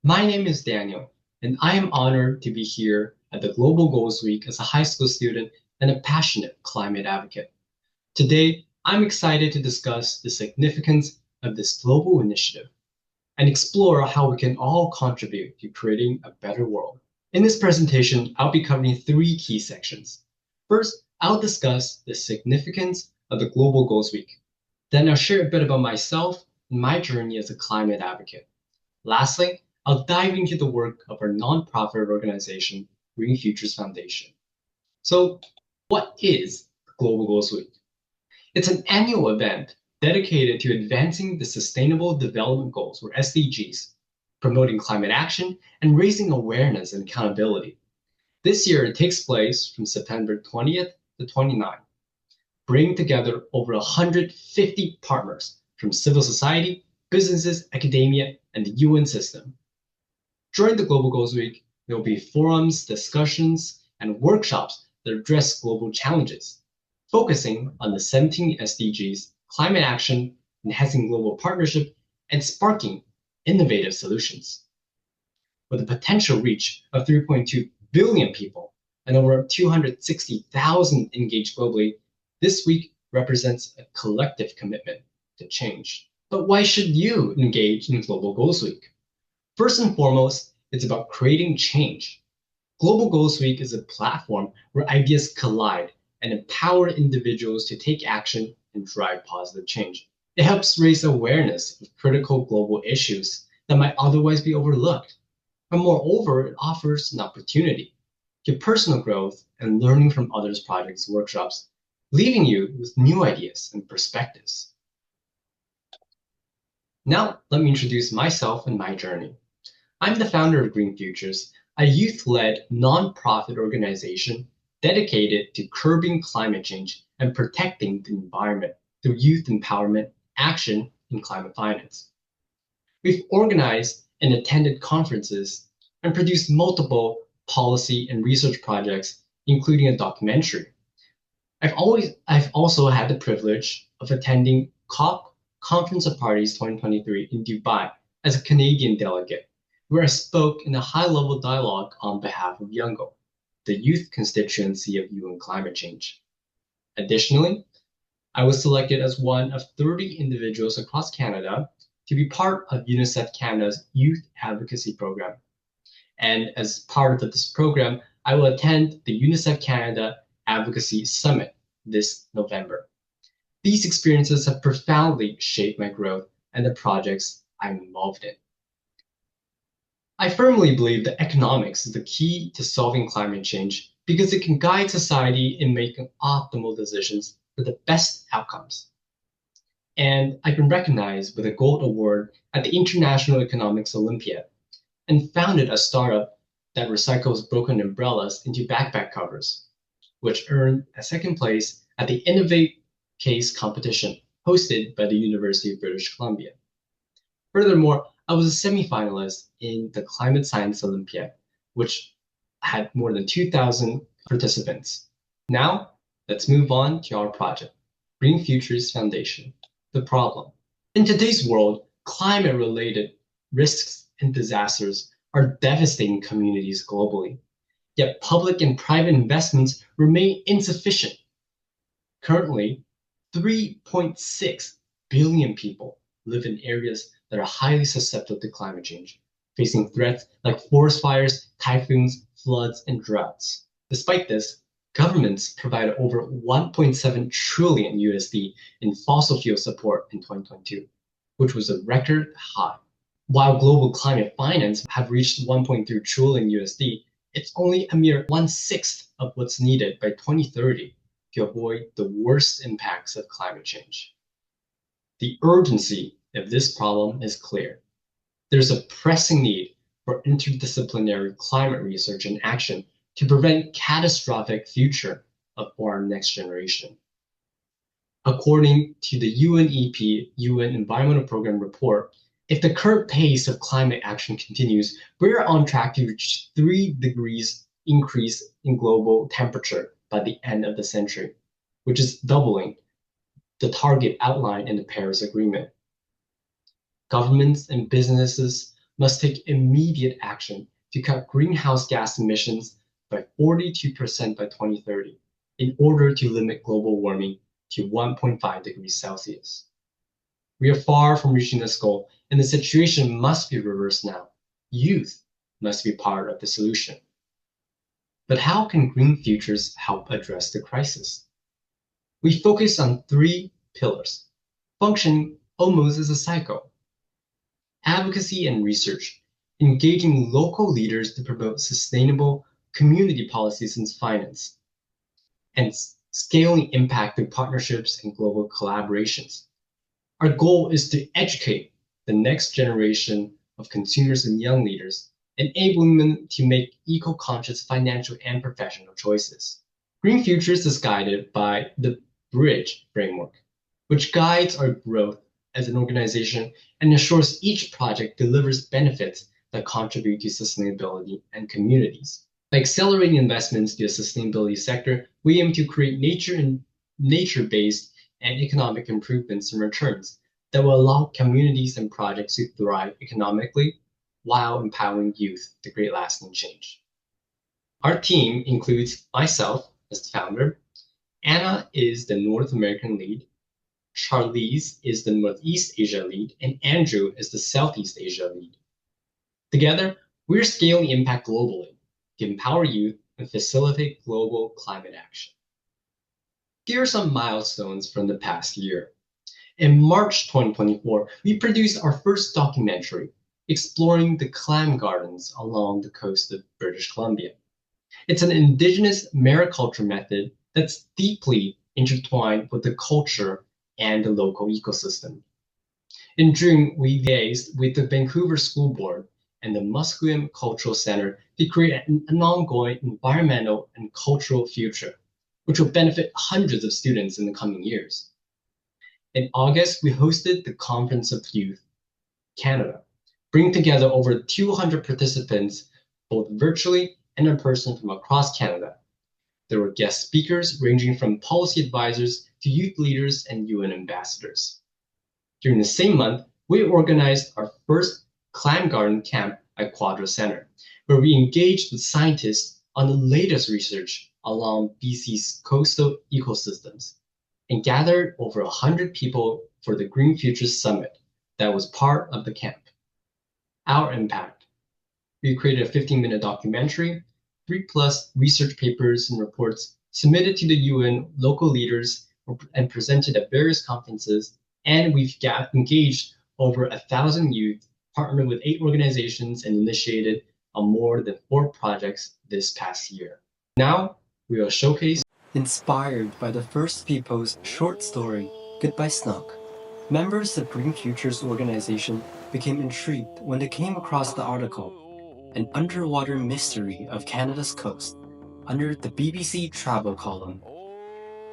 My name is Daniel, and I am honored to be here at the Global Goals Week as a high school student and a passionate climate advocate. Today, I'm excited to discuss the significance of this global initiative and explore how we can all contribute to creating a better world. In this presentation, I'll be covering three key sections. First, I'll discuss the significance of the Global Goals Week. Then I'll share a bit about myself and my journey as a climate advocate. Lastly, I'll dive into the work of our nonprofit organization, Green Futures Foundation. So, what is Global Goals Week? It's an annual event dedicated to advancing the Sustainable Development Goals, or SDGs, promoting climate action, and raising awareness and accountability. This year, it takes place from September 20th to 29th, bringing together over 150 partners from civil society, businesses, academia, and the UN system. During the Global Goals Week, there will be forums, discussions, and workshops that address global challenges, focusing on the 17 SDGs, climate action, enhancing global partnership, and sparking innovative solutions. With a potential reach of 3.2 billion people and over 260,000 engaged globally, this week represents a collective commitment to change. But why should you engage in Global Goals Week? First and foremost, it's about creating change. Global Goals Week is a platform where ideas collide and empower individuals to take action and drive positive change. It helps raise awareness of critical global issues that might otherwise be overlooked. And moreover, it offers an opportunity to personal growth and learning from others' projects and workshops, leaving you with new ideas and perspectives. Now, let me introduce myself and my journey. I'm the founder of Green Futures, a youth-led nonprofit organization dedicated to curbing climate change and protecting the environment through youth empowerment, action, and climate finance. We've organized and attended conferences and produced multiple policy and research projects, including a documentary. I've also had the privilege of attending COP Conference of Parties 2023 in Dubai as a Canadian delegate, where I spoke in a high-level dialogue on behalf of UNGA, the youth constituency of UN climate change. Additionally, I was selected as one of 30 individuals across Canada to be part of UNICEF Canada's Youth Advocacy Program. And as part of this program, I will attend the UNICEF Canada Advocacy Summit this November. These experiences have profoundly shaped my growth and the projects I'm involved in. I firmly believe that economics is the key to solving climate change because it can guide society in making optimal decisions for the best outcomes. And I've been recognized with a gold award at the International Economics Olympiad and founded a startup that recycles broken umbrellas into backpack covers, which earned a second place at the Innovate Case competition hosted by the University of British Columbia. Furthermore, I was a semifinalist in the Climate Science Olympiad, which had more than 2,000 participants. Now, let's move on to our project, Green Futures Foundation. The problem. In today's world, climate-related risks and disasters are devastating communities globally. Yet public and private investments remain insufficient. Currently, 3.6 billion people live in areas that are highly susceptible to climate change, facing threats like forest fires, typhoons, floods, and droughts. Despite this, governments provided over 1.7 trillion USD in fossil fuel support in 2022, which was a record high. While global climate finance have reached 1.3 trillion USD, it's only a mere one-sixth of what's needed by 2030 to avoid the worst impacts of climate change. The urgency of this problem is clear. There's a pressing need for interdisciplinary climate research and action to prevent catastrophic future for our next generation. According to the UNEP UN Environmental Program report, if the current pace of climate action continues, we're on track to reach 3 degrees increase in global temperature by the end of the century, which is doubling the target outlined in the Paris Agreement. Governments and businesses must take immediate action to cut greenhouse gas emissions by 42% by 2030 in order to limit global warming to 1.5 degrees Celsius. We are far from reaching this goal, and the situation must be reversed now. Youth must be part of the solution. But how can Green Futures help address the crisis? We focus on three pillars, functioning almost as a cycle. Advocacy and research, engaging local leaders to promote sustainable community policies and finance, and scaling impact through partnerships and global collaborations. Our goal is to educate the next generation of consumers and young leaders, enabling them to make eco-conscious financial and professional choices. Green Futures is guided by the Bridge framework, which guides our growth as an organization and ensures each project delivers benefits that contribute to sustainability and communities. By accelerating investments to the sustainability sector, we aim to create nature-based and economic improvements and returns that will allow communities and projects to thrive economically while empowering youth to create lasting change. Our team includes myself as the founder, Anna is the North American lead, Charlize is the Northeast Asia lead, and Andrew is the Southeast Asia lead. Together, we're scaling impact globally to empower youth and facilitate global climate action. Here are some milestones from the past year. In March 2024, we produced our first documentary exploring the clam gardens along the coast of British Columbia. It's an indigenous mariculture method that's deeply intertwined with the culture and the local ecosystem. In June, we liaised with the Vancouver School Board and the Musqueam Cultural Center to create an ongoing environmental and cultural future, which will benefit hundreds of students in the coming years. In August, we hosted the Conference of Youth Canada, bringing together over 200 participants, both virtually and in person from across Canada. There were guest speakers ranging from policy advisors to youth leaders and UN ambassadors. During the same month, we organized our first clam garden camp at Quadra Center, where we engaged with scientists on the latest research along BC's coastal ecosystems and gathered over 100 people for the Green Futures Summit that was part of the camp. Our impact. We created a 15-minute documentary, 3+ research papers and reports submitted to the UN, local leaders, and presented at various conferences, and we've engaged over 1,000 youth, partnered with 8 organizations, and initiated on more than 4 projects this past year. Now, we will showcase. Inspired by the First People's short story, Goodbye Snook, members of Green Futures organization became intrigued when they came across the article, An Underwater Mystery of Canada's Coast, under the BBC travel column.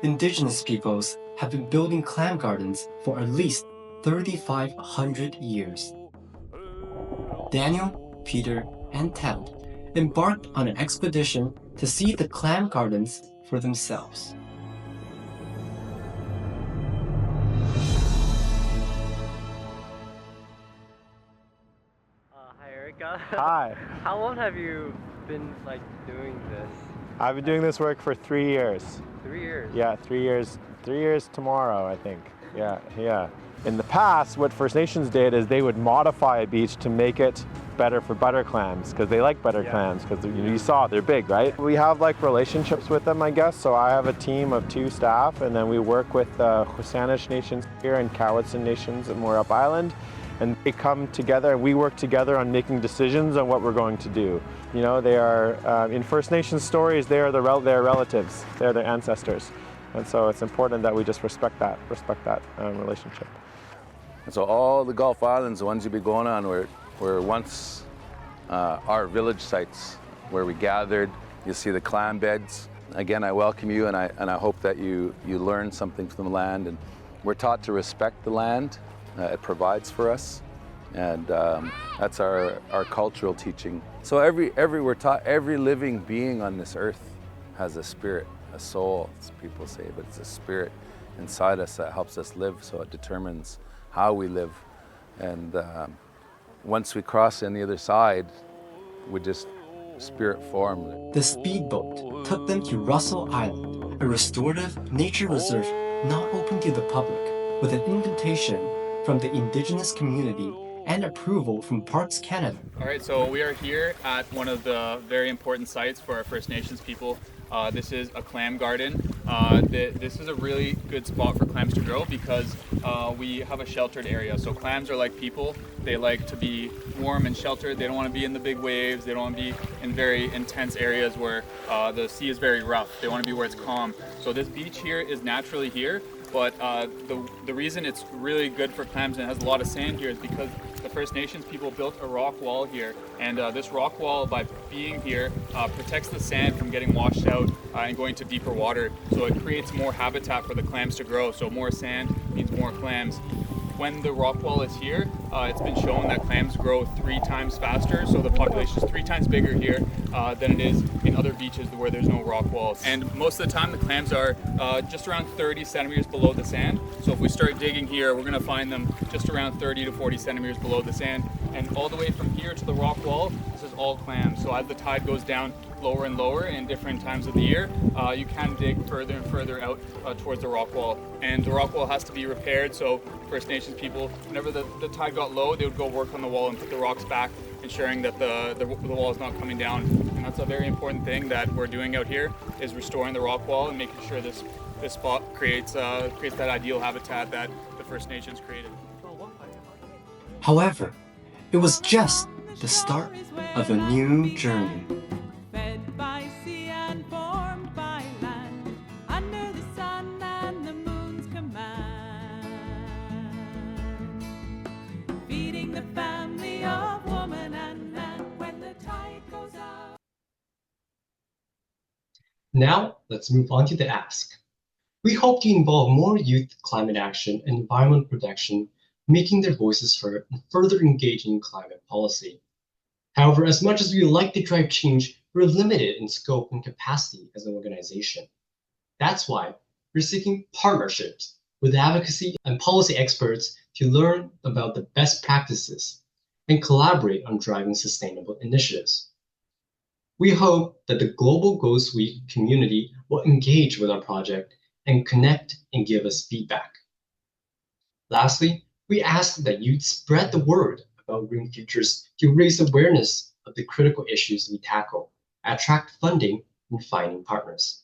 Indigenous peoples have been building clam gardens for at least 3,500 years. Daniel, Peter, and Ted embarked on an expedition to see the clam gardens for themselves. Hi, Erica. Hi. How long have you been doing this? I've been doing this work for 3 years. 3 years? Yeah, 3 years. 3 years tomorrow, I think. Yeah. In the past, what First Nations did is they would modify a beach to make it better for butter clams, because they like butter clams, because you saw they're big, right? We have relationships with them, I guess. So I have a team of 2 staff, and then we work with the Hoosanish Nations here and Cowichan Nations at Moorup Island. And they come together and we work together on making decisions on what we're going to do. You know, they are, in First Nations stories, they are their relatives, they're their ancestors. And so it's important that we just respect that relationship. And so all the Gulf Islands, the ones you'll be going on, were once our village sites where we gathered. You'll see the clam beds. Again, I welcome you, and I hope that you learn something from the land. And we're taught to respect the land. It provides for us, and that's our cultural teaching. So we're taught every living being on this earth has a spirit, a soul, as people say, but it's a spirit inside us that helps us live, so it determines how we live. And once we cross on the other side, we just spirit form. The speedboat took them to Russell Island, a restorative nature reserve not open to the public, with an invitation from the indigenous community and approval from Parks Canada. All right, so we are here at one of the very important sites for our First Nations people. This is a clam garden. This is a really good spot for clams to grow because we have a sheltered area. So clams are like people. They like to be warm and sheltered. They don't want to be in the big waves. They don't want to be in very intense areas where the sea is very rough. They want to be where it's calm. So this beach here is naturally here, but the reason it's really good for clams and it has a lot of sand here is because the First Nations people built a rock wall here, and this rock wall, by being here, protects the sand from getting washed out and going to deeper water. So it creates more habitat for the clams to grow. So more sand means more clams. When the rock wall is here, it's been shown that clams grow 3 times faster. So the population is 3 times bigger here than it is in other beaches where there's no rock walls. And most of the time the clams are just around 30 centimeters below the sand. So if we start digging here, we're gonna find them just around 30 to 40 centimeters below the sand. And all the way from here to the rock wall, this is all clams. So as the tide goes down lower and lower in different times of the year, you can dig further and further out towards the rock wall. And the rock wall has to be repaired, so First Nations people, whenever the tide got low, they would go work on the wall and put the rocks back, ensuring that the wall is not coming down. And that's a very important thing that we're doing out here, is restoring the rock wall and making sure this spot creates that ideal habitat that the First Nations created. However, it was just the start of a new journey. Fed by sea and formed by land, under the sun and the moon's command, feeding the family of woman and man when the tide goes out. Now, let's move on to the ask. We hope to involve more youth climate action and environment protection, making their voices heard and further engaging in climate policy. However, as much as we would like to drive change, we're limited in scope and capacity as an organization. That's why we're seeking partnerships with advocacy and policy experts to learn about the best practices and collaborate on driving sustainable initiatives. We hope that the Global Ghost Week community will engage with our project and connect and give us feedback. Lastly, we ask that you spread the word about Green Futures to raise awareness of the critical issues we tackle, attract funding, and finding partners.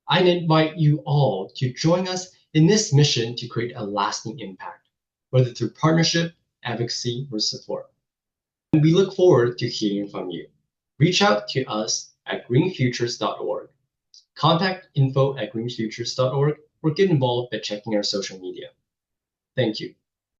I invite you all to join us in this mission to create a lasting impact, whether through partnership, advocacy, or support. And we look forward to hearing from you. Reach out to us at greenfutures.org. Contact info@greenfutures.org or get involved by checking our social media. Thank you.